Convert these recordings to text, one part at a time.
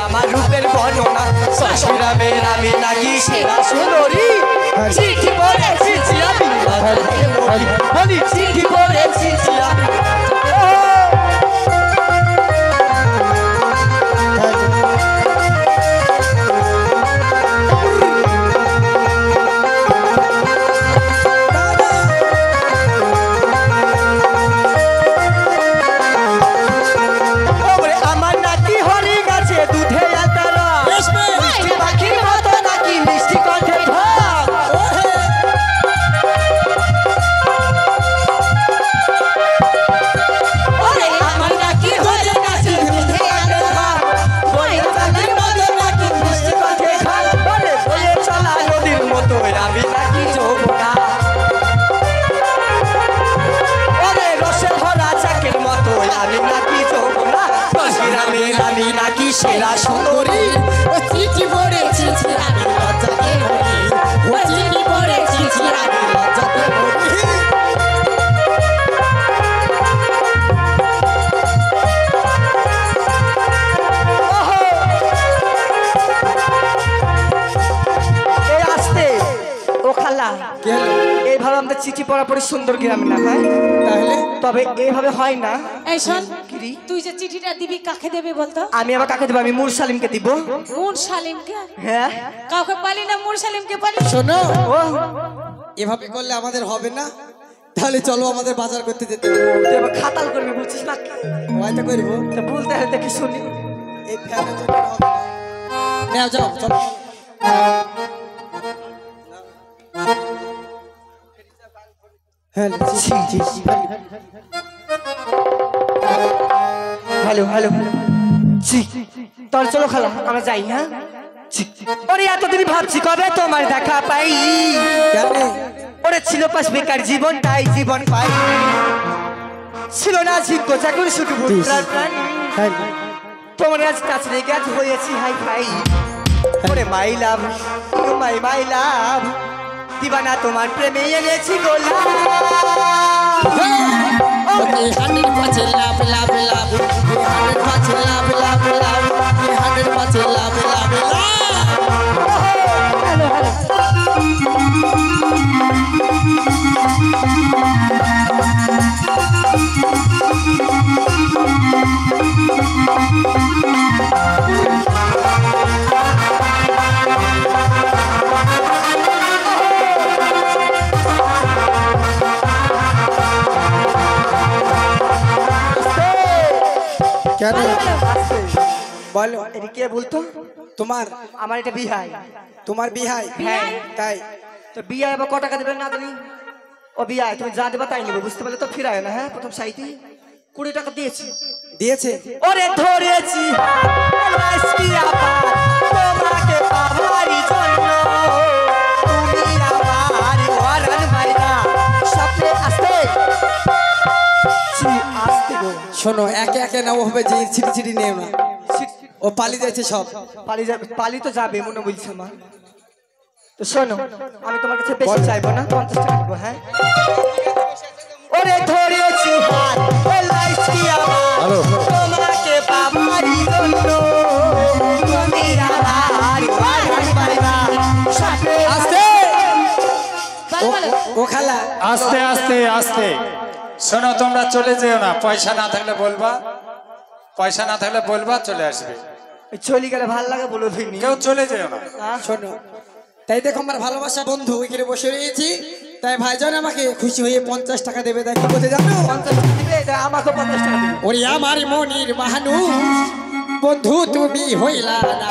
আমার রূপের বর্ণনা সসুরামের আমি নাকি সেরা সুন্দরী চিঠি পড়েছি আমি বলি চিঠি পড়েছি আমি সেরা সুন্দরী ও চিঠি পড়েছি আমি লজ্জাতে মরি ও চিঠি পড়েছি আমি লজ্জাতে মরি এই আসতে ও খালা কি হলো এইভাবে আমাদের চিঠি পড়া পড়ি সুন্দর গ্রাম না হয় তাহলে তবে এইভাবে হয় না এই শোন তুই যে চিঠিটা দিবি কাকে দেবে বলতো আমি আবার কাকে দেব আমি মুরসালিমকে দিব মুরসালিমকে হ্যাঁ কাউকে পালি না মুরসালিমকে পালি শোনো ও এভাবে করলে আমাদের হবে না তাহলে চলো আমাদের বাজার করতে যেতে তুই আবার খাতাল করবি বুঝছিস না হয়তো করবো তো বলতে হলে দেখি শুনি এই ফ্যানের জন্য হবে না নাও যাও চলো হ্যালো হ্যালো তাহলে চলো খালা আমরা যাই হ্যাঁ ওরে এতদিন ভাবছি কবে তোমার দেখা পাই ওরে ছিল পাশ বেকার জীবনটাই জীবন পাই ছিল না ঝিঙ্কো চাকুর শুধু তোমার আজ কাছে রেগে আজ হয়েছি হাই ভাই ওরে মাই লাভ মাই লাভ দিবানা তোমার প্রেমে এনেছি গোলাপ ওকে 100% লাভ লাভ লাভ 100% লাভ লাভ লাভ 100% লাভ লাভ কেন বলো এটা কে বলতো তোমার আমার এটা বিহাই তোমার বিহাই হ্যাঁ তাই তো বিয়ায় এবার ক টাকা দেবেন না জানি ও বিয়ায় তুমি যা দেবা তাই নেবে বুঝতে পারলে তো ফিরায় না হ্যাঁ প্রথম সাইতে 20 টাকা দিয়েছি দিয়েছে ওরে ধরেছি তোমাকে পাওয়ারই জন্য তুমি আমার ওয়ারান বাইরা সাথে আসতে আসতে গো শোনো একে একে নাও হবে যে ছিটি ছিটি নেও না ও পালি যাচ্ছে সব পালি তো যাবে মনে বলছে মা তো শোনো আমি তোমার কাছে বেশি চাইবো না 50 টাকা দেবো হ্যাঁ ওরে ধরেছি হাত ও লাইফ কি আমার তোমাকে পাওয়ারই জন্য তুমি আমার ওয়ারান বাইরা সাথে আস্তে ও খালা আস্তে আস্তে আস্তে শোনো তোমরা চলে যেও না পয়সা না থাকলে বলবা চলে আসবে চলে গেলে ভালো লাগে বলে দিইনি কেউ চলে যেও না শোনো তাই দেখো আমার ভালোবাসা বন্ধু ওইখানে বসে রয়েছি তাই ভাইজান আমাকে খুশি হয়ে 50 টাকা দেবে তাই কি বলতে জানো 50 টাকা দিবে এটা আমাকে 50 টাকা দিবে ওরে আমার মনির মানুষ বন্ধু তুমি হইলা না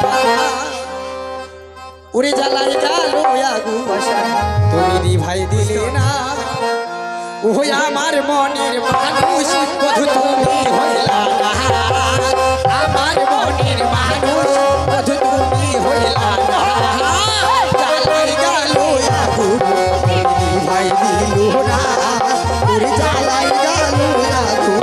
ওরে জ্বালাই গেল আগু তুমি ভাই দিলে না ওই আমার মনির মানুষ বধু তুমি হইলা না আমার মনির মানুষ বধু তুমি হইলা না জ্বালাই গেল আগু ভাই দিল না ওরে জ্বালাই গেল আগু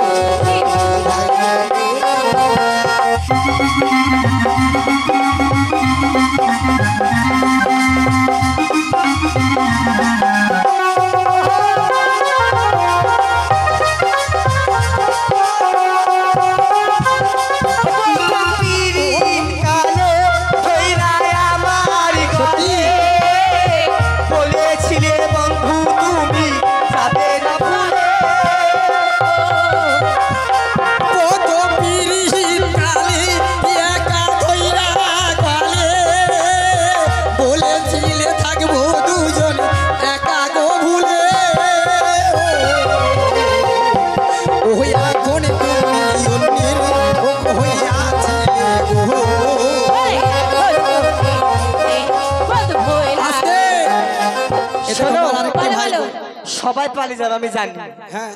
সবাই পালিয়ে যাবে আমি জানি। হ্যাঁ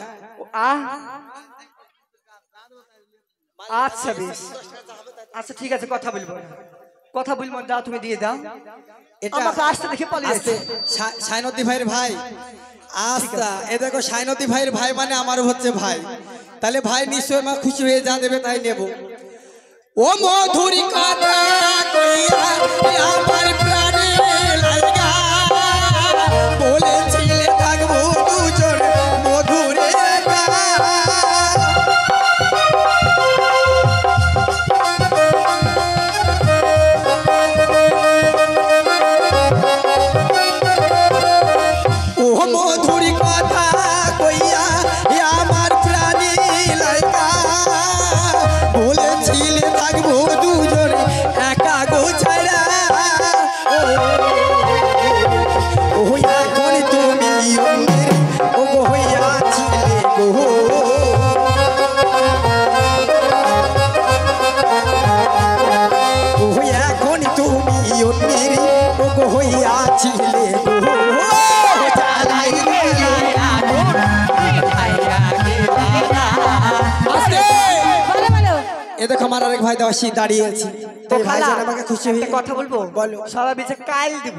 আহ আচ্ছা বেশ, আচ্ছা ঠিক আছে, কথা বলবো না, কথা বলবো না, দাও তুমি দিয়ে দাও। এটা আমাকে আসতে দেখে পালিয়ে আস্তে যাচ্ছে। সাইনতি ভাইয়ের ভাই আস্তা, এ দেখো সাইনতি ভাইয়ের ভাই মানে আমারও হচ্ছে ভাই, তাহলে ভাই নিশ্চয় মা খুশি হয়ে যা দেবে তাই নেব। ও মধুরী কথা কইয়া আমার প্রাণে লাগা, বলেছিলে থাকবো দুজন মধুরে একা। ও মধুরী কথা কইয়া আমার প্রাণী লাগা, বলেছিলে থাকবো দুজন একা গো ছাড়া। ও এখন তুমি অন্যের ও গো হইয়াছিলে গো, ও এখন তুমি অন্যের ও গো হইয়াছিলে গো। বলো বলো। এ দেখো আমার আরেক ভাই দেওয়া শীত দাঁড়িয়ে আছে, তো তাই ভাই খালা, যেন আমাকে খুশি হয়ে একটা কথা বলবো, বলো। সবাই বলছে কাল দিব,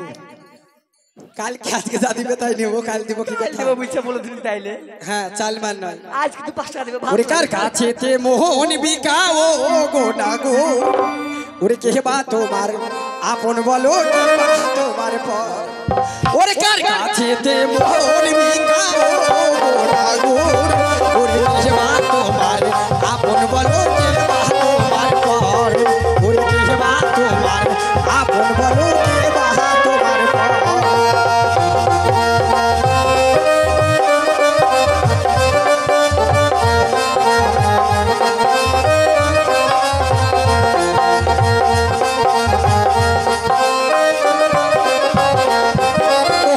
কালকে আজকে যা দিবে তাই নেবো, কাল দিব কি কাল কথা। দিব বলছে, বলে দিবি তাইলে। হ্যাঁ চাল মান নয়। আজ কিন্তু 5 টাকা দেবে, ভাব ওরে না। কার কাছে তে মোহন বিকাও গো না গো, ওরে কে বা তোমার আপন বলো কে বা তোমার পর। ওরে কার কাছে তে মোহন বিকাও গো না গো, ওরে কে বা তোমার আপন বলো কে বা তোমার পর। ওরে কে বা তোমার আপন বলো কে বা তোমার পর।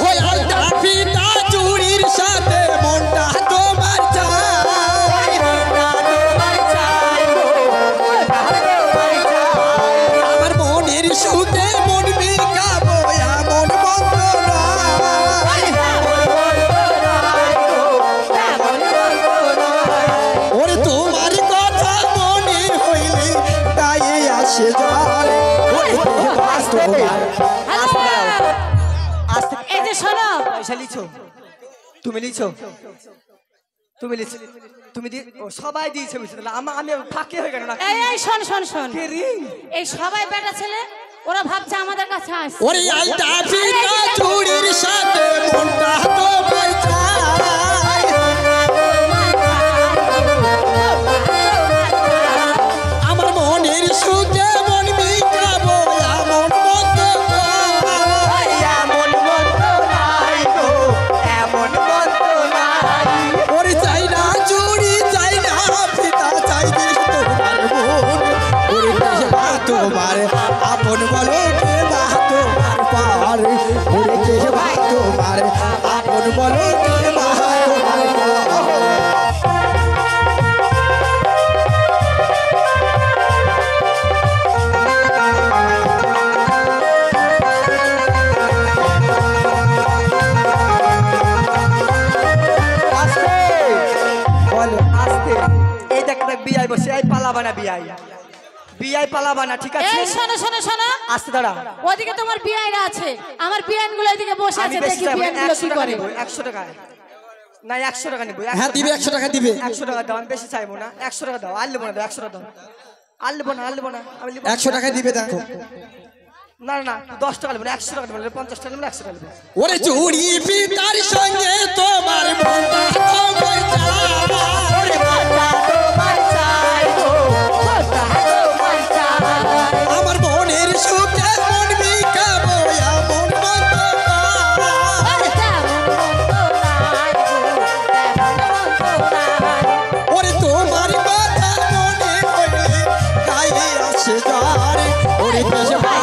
ওই আলতা ফিতা চুড়ির সাথে মনটা তোমার চাই, আমার মনের সুখে মন বিকাবো এমন বন্ধ নয়। ওরে তোমার কথা মনে হইলে গায়ে আসে জল। ওরে তোমার আস্তে এই যে শোনো, পয়সা লিছো, তুমি লিছো, তুমি লিছো, তুমি ও সবাই দিয়েছে বুঝতে পারলে, আমি ফাঁকে হয়ে গেল না। এই এই শোন শোন শোন, কে রে? এই সবাই বেটা ছেলে, ওরা ভাবছে আমাদের কাছে আসছে। ওরে আলতা ফিতা চুড়ির সাথে মনটা তোমার চাই, আমার মনের সুখে মন বিকাবো এমন বন্ধ নয়। এমন বন্ধ নাই গো, এমন বন্ধ নাই। ওরে চাই না চুড়ি চাই না ফিতা চাই দিস তোমার মন। ওরে কে বা তোমার আপন বলো কে বা তোমার পার। ওরে কে বা তোমার আপন বলো কে বা তোমার পার। আস্তে বলো আস্তে, এই দেখ দেখ বিয়াই বসে, এই পালাবানা বিয়াই, বিয়াই পালাবানা, ঠিক আছে? এই শোনো শোনো শোনো, আস্তে দাঁড়া, ওদিকে তোমার বিয়াইরা আছে, আমার বিয়াইনগুলো এদিকে বসে আমি আছে, বেশি দেখি চাইবো না, বিয়াইনগুলো 100 কি টাকা করে। নিবো, 100 টাকা না, 100 টাকা নিবো, হ্যাঁ দিবে 100 টাকা দিবে। 100 টাকা দাও, আমি বেশি চাইবো না, 100 টাকা দাও, আর নেবো না, দাও 100 টাকা দাও, আর নেবো না, আর নেবো না, আমি নেবো 100 টাকা দিবে দেখো। না না 10 টাকা নেবো না, 100 টাকা নেবো না, 50 টাকা নেবো না, 100 টাকা নেবো। ওরে চুড়ি ফিতার সঙ্গে তোমার মনটা তোমার চাই। ওরে বাবা তোমার চাই গো, বাবা তোমার চাই। আমার মনের সুখে মন বিকাবো এমন বন্ধ নয়। ওরে তোমার কথা মনে হইলে গায়ে আসে জ্বর। ওরে কে বা